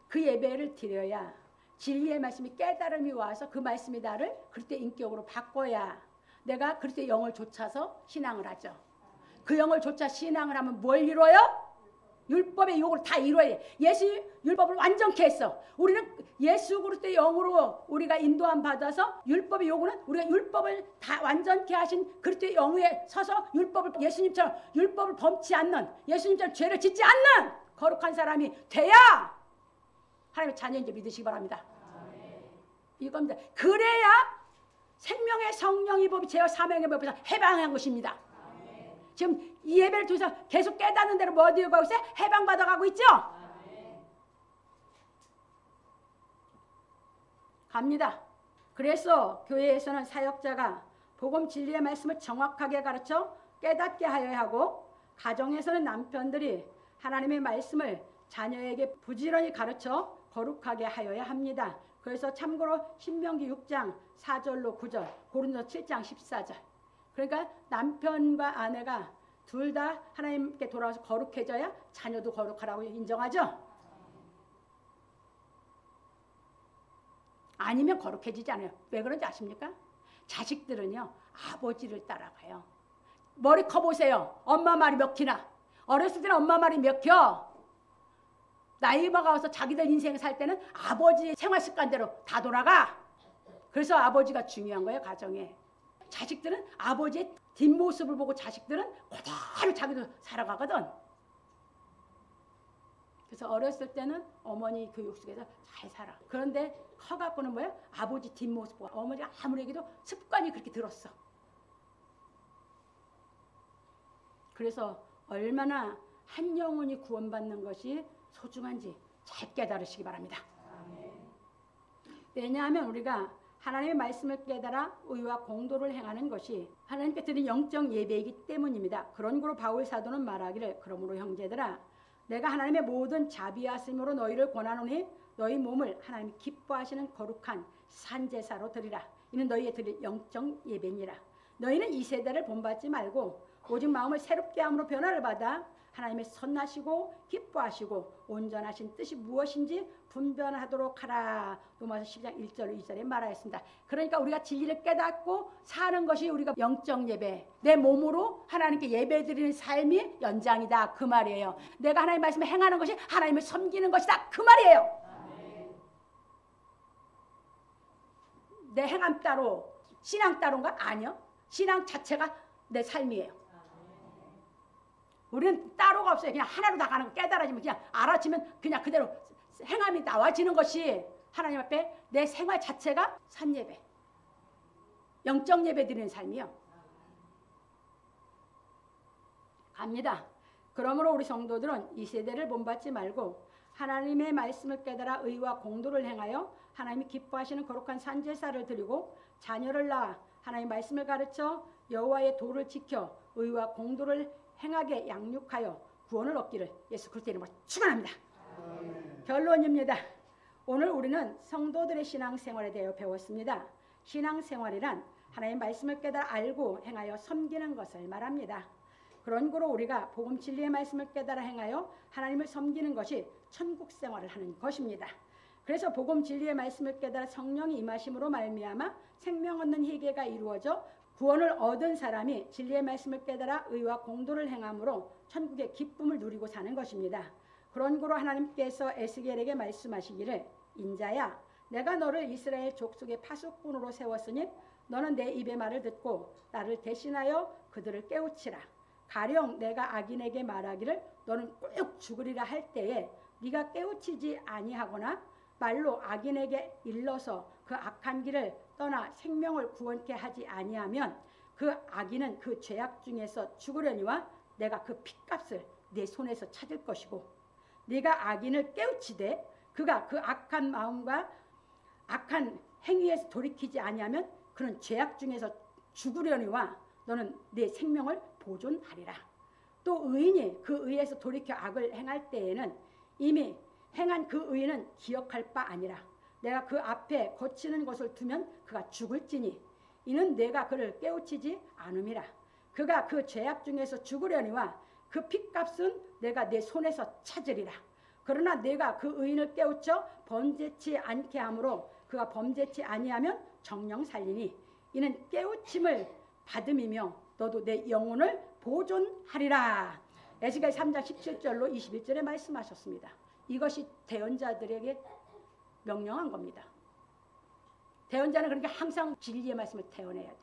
A: 그 예배를 드려야 진리의 말씀이 깨달음이 와서 그 말씀이 나를 그리스도의 인격으로 바꿔야 내가 그리스도의 영을 좇아서 신앙을 하죠. 그 영을 좇아 신앙을 하면 뭘 이루어요? 율법의 요구를 다 이루어야 돼. 예수 율법을 완전케 했어. 우리는 예수 그리스도의 영으로 우리가 인도함 받아서 율법의 요구는 우리가 율법을 다 완전케 하신 그리스도의 영에 서서 율법을 예수님처럼 율법을 범치 않는 예수님처럼 죄를 짓지 않는 거룩한 사람이 돼야 하나님의 자녀인지 믿으시기 바랍니다. 이겁니다. 그래야 생명의 성령의 법이 죄와 사명의 법에서 해방한 것입니다. 지금 이 예배를 통해서 계속 깨닫는 대로 뭐 어디로 가고 있어요? 해방받아가고 있죠? 갑니다. 그래서 교회에서는 사역자가 복음 진리의 말씀을 정확하게 가르쳐 깨닫게 하여야 하고, 가정에서는 남편들이 하나님의 말씀을 자녀에게 부지런히 가르쳐 거룩하게 하여야 합니다. 그래서 참고로 신명기 6장 4절로 9절, 고린도서 7장 14절. 그러니까 남편과 아내가 둘 다 하나님께 돌아와서 거룩해져야 자녀도 거룩하라고 인정하죠. 아니면 거룩해지지 않아요. 왜 그런지 아십니까? 자식들은요, 아버지를 따라가요. 머리 커보세요. 엄마 말이 몇 키나. 어렸을 때는 엄마 말이 몇 켜. 나이 먹어서 자기들 인생 살 때는 아버지의 생활 습관대로 다 돌아가. 그래서 아버지가 중요한 거예요, 가정에. 자식들은 아버지의 뒷모습을 보고 자식들은 그대로 자기도 살아가거든. 그래서 어렸을 때는 어머니 교육 속에서 잘 살아. 그런데 커갖고는 뭐야? 아버지 뒷모습 보고 어머니가 아무리 얘기도 습관이 그렇게 들었어. 그래서 얼마나 한 영혼이 구원받는 것이 소중한지 잘 깨달으시기 바랍니다. 왜냐하면 우리가 하나님의 말씀을 깨달아 의와 공도를 행하는 것이 하나님께 드린 영적 예배이기 때문입니다. 그런 거로 바울 사도는 말하기를, 그러므로 형제들아, 내가 하나님의 모든 자비하심으로 너희를 권하노니 너희 몸을 하나님이 기뻐하시는 거룩한 산제사로 드리라. 이는 너희의 드릴 영적 예배니라. 너희는 이 세대를 본받지 말고 오직 마음을 새롭게 함으로 변화를 받아 하나님의 선하시고 기뻐하시고 온전하신 뜻이 무엇인지 분별하도록 하라. 로마서 10장 1절 2절에 말하였습니다. 그러니까 우리가 진리를 깨닫고 사는 것이 우리가 영적 예배, 내 몸으로 하나님께 예배드리는 삶이 연장이다, 그 말이에요. 내가 하나님 말씀을 행하는 것이 하나님을 섬기는 것이다, 그 말이에요. 내 행함 따로 신앙 따로인가? 아니요. 신앙 자체가 내 삶이에요. 우리는 따로가 없어요. 그냥 하나로 다 가는 거. 깨달아지면 그냥 알아지면 그냥 그대로 행함이 나와지는 것이 하나님 앞에 내 생활 자체가 산예배, 영적 예배 드리는 삶이요. 갑니다. 그러므로 우리 성도들은 이 세대를 본받지 말고 하나님의 말씀을 깨달아 의와 공도를 행하여 하나님이 기뻐하시는 거룩한 산제사를 드리고 자녀를 낳아 하나님의 말씀을 가르쳐 여호와의 도를 지켜 의와 공도를 행하게 양육하여 구원을 얻기를 예수 그리스도의 이름으로 축원합니다. 결론입니다. 오늘 우리는 성도들의 신앙생활에 대해 배웠습니다. 신앙생활이란 하나님의 말씀을 깨달아 알고 행하여 섬기는 것을 말합니다. 그런 거로 우리가 복음 진리의 말씀을 깨달아 행하여 하나님을 섬기는 것이 천국 생활을 하는 것입니다. 그래서 복음 진리의 말씀을 깨달아 성령이 임하심으로 말미암아 생명 얻는 희계가 이루어져 구원을 얻은 사람이 진리의 말씀을 깨달아 의와 공도를 행함으로 천국의 기쁨을 누리고 사는 것입니다. 그런 거로 하나님께서 에스겔에게 말씀하시기를, 인자야, 내가 너를 이스라엘 족속의 파수꾼으로 세웠으니 너는 내 입의 말을 듣고 나를 대신하여 그들을 깨우치라. 가령 내가 악인에게 말하기를 너는 꼭 죽으리라 할 때에 네가 깨우치지 아니하거나 말로 악인에게 일러서 그 악한 길을 떠나 생명을 구원케 하지 아니하면 그 악인은 그 죄악 중에서 죽으려니와 내가 그 핏값을 내 손에서 찾을 것이고, 네가 악인을 깨우치되 그가 그 악한 마음과 악한 행위에서 돌이키지 아니하면 그는 죄악 중에서 죽으려니와 너는 내 생명을 보존하리라. 또 의인이 그 의에서 돌이켜 악을 행할 때에는 이미 행한 그 의는 기억할 바 아니라 내가 그 앞에 거치는 것을 두면 그가 죽을지니 이는 내가 그를 깨우치지 않음이라. 그가 그 죄악 중에서 죽으려니와 그 핏값은 내가 내 손에서 찾으리라. 그러나 내가 그 의인을 깨우쳐 범죄치 않게 하므로 그가 범죄치 아니하면 정령 살리니 이는 깨우침을 받음이며 너도 내 영혼을 보존하리라. 에스겔 3장 17절로 21절에 말씀하셨습니다. 이것이 대언자들에게 명령한 겁니다. 대언자는 그러니까 항상 진리의 말씀을 대언해야 돼요.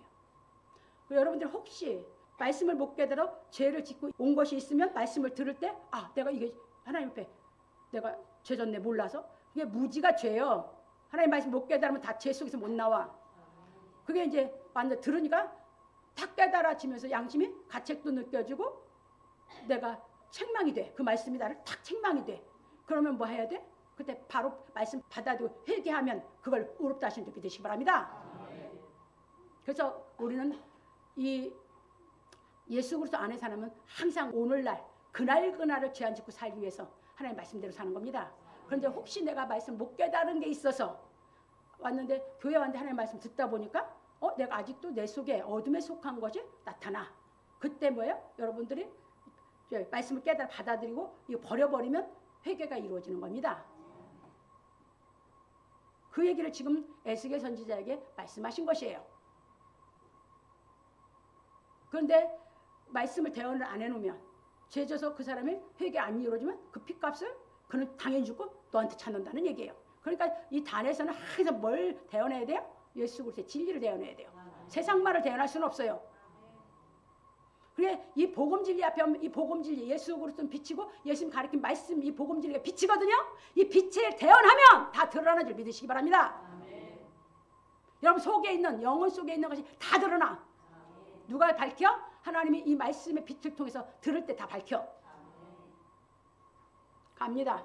A: 여러분들 혹시 말씀을 못 깨달아 죄를 짓고 온 것이 있으면 말씀을 들을 때 내가 이게 하나님 앞에 내가 죄 졌네 몰라서 그게 무지가 죄요. 하나님 말씀 못 깨달으면 다 죄 속에서 못 나와. 그게 이제 완전 들으니까 탁 깨달아지면서 양심이 가책도 느껴지고 내가 책망이 돼. 그 말씀이 나를 탁 책망이 돼. 그러면 뭐 해야 돼? 그때 바로 말씀 받아들고 회개하면 그걸 의롭다 하시는 분 되시기 바랍니다. 그래서 우리는 이 예수 그리스도 안에 사람은 항상 오늘날 그날을 죄 안 짓고 살기 위해서 하나님 말씀대로 사는 겁니다. 그런데 혹시 내가 말씀 못 깨달은 게 있어서 왔는데 교회 왔는데 하나님 말씀 듣다 보니까 내가 아직도 내 속에 어둠에 속한 것이 나타나. 그때 뭐예요? 여러분들이 말씀을 깨달아 받아들이고 이거 버려버리면 회개가 이루어지는 겁니다. 그 얘기를 지금 에스겔 선지자에게 말씀하신 것이에요. 그런데 말씀을 대언을 안 해놓으면 죄져서 그 사람이 회개 안 이루어지면 그 핏값을 그는 당연히 주고 너한테 찾는다는 얘기예요. 그러니까 이 단에서는 항상 뭘 대언해야 돼요? 예수 그리스도의 진리를 대언해야 돼요. 세상 말을 대언할 수는 없어요. 그래 이 복음 진리 앞에 하면 이 복음 진리 예수 그리스도는 빛이고 예수님 가르친 말씀 이 복음 진리가 빛이거든요. 이 빛을 대언하면 다 드러나는 줄 믿으시기 바랍니다. 여러분 속에 있는 영혼 속에 있는 것이 다 드러나. 누가 밝혀? 하나님이 이 말씀의 빛을 통해서 들을 때 다 밝혀. 갑니다.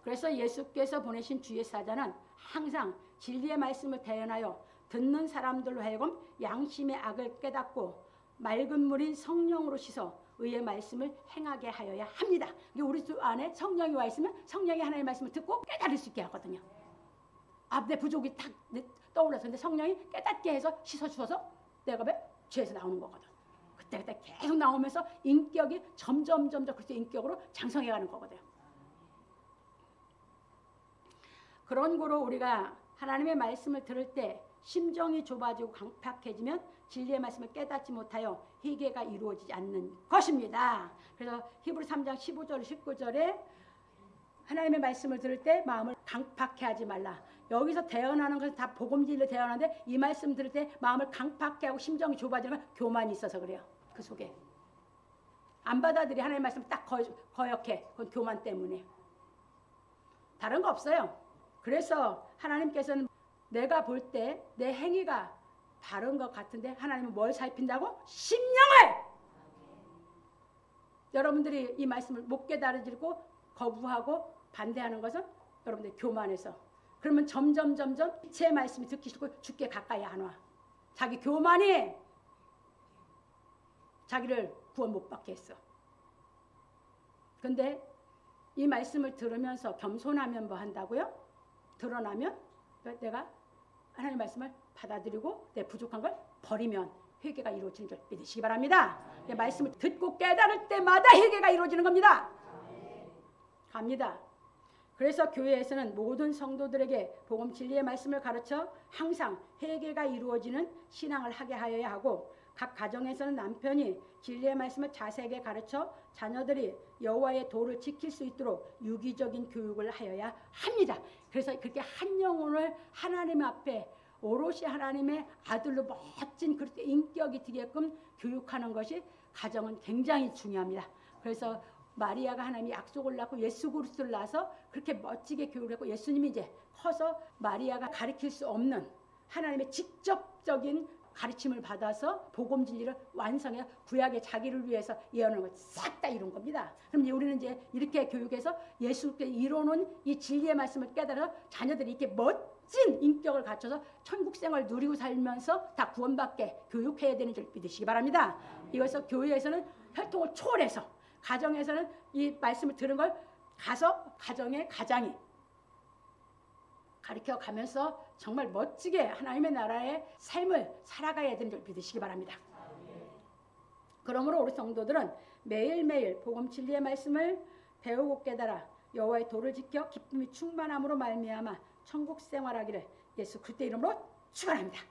A: 그래서 예수께서 보내신 주의 사자는 항상 진리의 말씀을 대언하여 듣는 사람들로 하여금 양심의 악을 깨닫고 맑은 물인 성령으로 씻어 의의 말씀을 행하게 하여야 합니다. 우리 안에 성령이 와 있으면 성령이 하나님의 말씀을 듣고 깨달을 수 있게 하거든요. 내 부족이 탁 떠올라서 근데 성령이 깨닫게 해서 씻어주셔서 내가 죄에서 나오는 거거든. 그때 계속 나오면서 인격이 점점 그리스도 인격으로 장성해가는 거거든. 그런 거로 우리가 하나님의 말씀을 들을 때 심정이 좁아지고 강팍해지면 진리의 말씀을 깨닫지 못하여 회개가 이루어지지 않는 것입니다. 그래서 히브리 3장 15절 19절에 하나님의 말씀을 들을 때 마음을 강팍해 하지 말라. 여기서 대언하는 것은 다 복음진리를 대언하는데 이 말씀 들을 때 마음을 강팍해 하고 심정이 좁아지는 건 교만이 있어서 그래요. 그 속에 안 받아들이 하나님의 말씀 딱 거역해. 그건 교만 때문에. 다른 거 없어요. 그래서 하나님께서는 내가 볼 때 내 행위가 바른 것 같은데 하나님은 뭘 살핀다고? 심령을! 여러분들이 이 말씀을 못 깨달아지고 거부하고 반대하는 것은 여러분들이 교만해서 그러면 점점 제 말씀이 듣기 싫고 죽게 가까이 안 와. 자기 교만이 자기를 구원 못 받게 했어. 근데 이 말씀을 들으면서 겸손하면 뭐 한다고요? 드러나면 내가 하나님 말씀을 받아들이고 내 부족한 걸 버리면 회개가 이루어지는 줄 믿으시기 바랍니다. 내 말씀을 듣고 깨달을 때마다 회개가 이루어지는 겁니다. 갑니다. 그래서 교회에서는 모든 성도들에게 복음 진리의 말씀을 가르쳐 항상 회개가 이루어지는 신앙을 하게 하여야 하고 각 가정에서는 남편이 진리의 말씀을 자세하게 가르쳐 자녀들이 여호와의 도를 지킬 수 있도록 유기적인 교육을 하여야 합니다. 그래서 그렇게 한 영혼을 하나님 앞에 오롯이 하나님의 아들로 멋진 그렇게 인격이 되게끔 교육하는 것이 가정은 굉장히 중요합니다. 그래서 마리아가 하나님이 약속을 낳고 예수 그리스도를 낳아서 그렇게 멋지게 교육을 했고 예수님이 이제 커서 마리아가 가르칠 수 없는 하나님의 직접적인 가르침을 받아서 복음 진리를 완성해 구약의 자기를 위해서 예언하는 걸 싹 다 이룬 겁니다. 그럼 이제 우리는 이제 이렇게 교육해서 예수께 이뤄놓은 이 진리의 말씀을 깨달아서 자녀들이 이렇게 멋진 인격을 갖춰서 천국 생활 누리고 살면서 다 구원받게 교육해야 되는 줄 믿으시기 바랍니다. 이것을 교회에서는 혈통을 초월해서, 가정에서는 이 말씀을 들은 걸 가서 가정의 가장이 가르쳐 가면서 정말 멋지게 하나님의 나라의 삶을 살아가야 되는 줄 믿으시기 바랍니다. 그러므로 우리 성도들은 매일매일 복음 진리의 말씀을 배우고 깨달아 여호와의 도를 지켜 기쁨이 충만함으로 말미암아 천국 생활하기를 예수 그리스도의 이름으로 축원합니다.